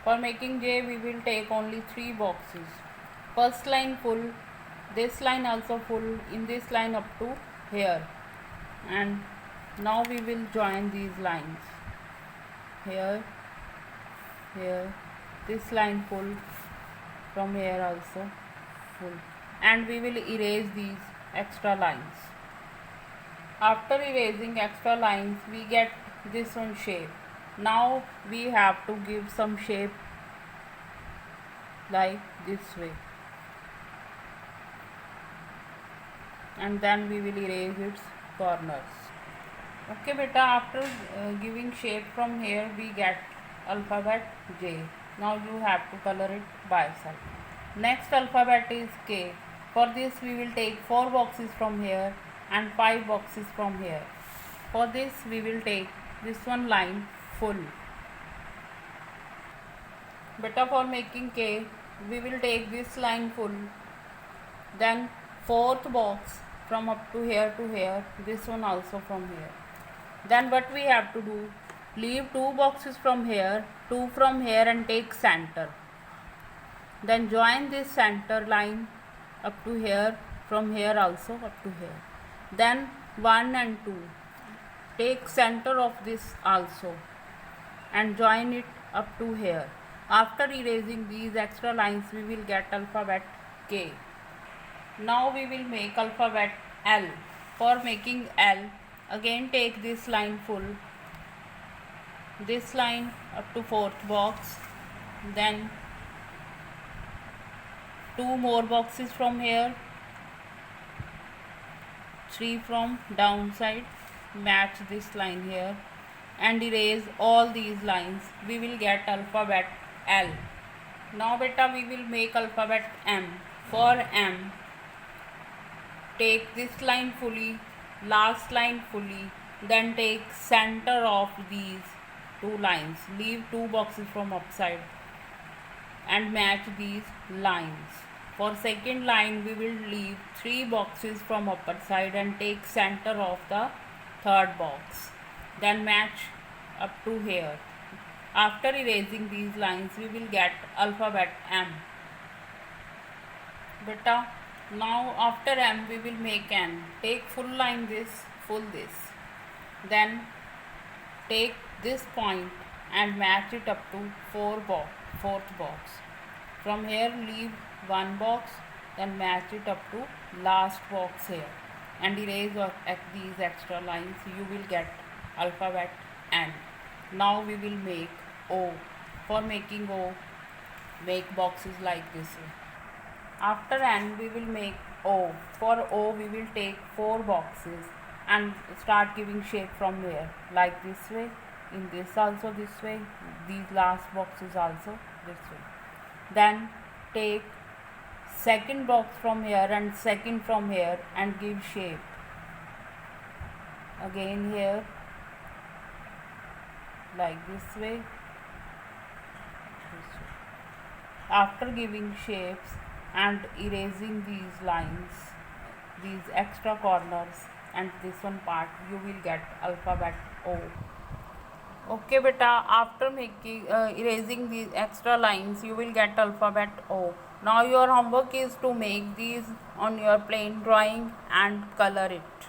For making J, we will take only 3 boxes. First line full, this line also full, in this line up to here. And now we will join these lines. Here, here, this line full, from here also full. And we will erase these extra lines. After erasing extra lines, we get this one shape. Now we have to give some shape like this way, and then we will erase its corners. Okay beta, after giving shape from here, we get alphabet J. Now you have to color it by yourself. Next alphabet is K. For this we will take 4 boxes from here and 5 boxes from here. For this we will take this one line full. Beta, for making K, we will take this line full, then 4th box from up to here, this one also from here. Then what we have to do, leave 2 boxes from here, 2 from here, and take center. Then join this center line up to here, from here also up to here. Then 1 and 2, take center of this also and join it up to here. After erasing these extra lines, we will get alphabet K. Now we will make alphabet L. For making L, again take this line full, this line up to 4th box, then 2 more boxes from here, 3 from downside, match this line here, and erase all these lines. We will get alphabet L. Now beta, we will make alphabet M. For M, take this line fully, last line fully, then take center of these 2 lines, leave 2 boxes from upside and match these lines. For second line, we will leave 3 boxes from upper side and take center of the 3rd box, then match up to here. After erasing these lines, we will get alphabet M. Beta, now after M, we will make N. Take full line this, full this, then take this point and match it up to 4th box. From here leave 1 box, then match it up to last box here and erase these extra lines. You will get alphabet N. Now we will make O. For making O, make boxes like this way. After N, we will make O. For O, we will take 4 boxes and start giving shape from here, like this way, in this also this way, these last boxes also this way. Then take 2nd box from here and 2nd from here and give shape. Again here, like this way. After giving shapes and erasing these lines, these extra corners and this one part, you will get alphabet O. Okay beta, after making erasing these extra lines, you will get alphabet O. Now your homework is to make these on your plain drawing and color it.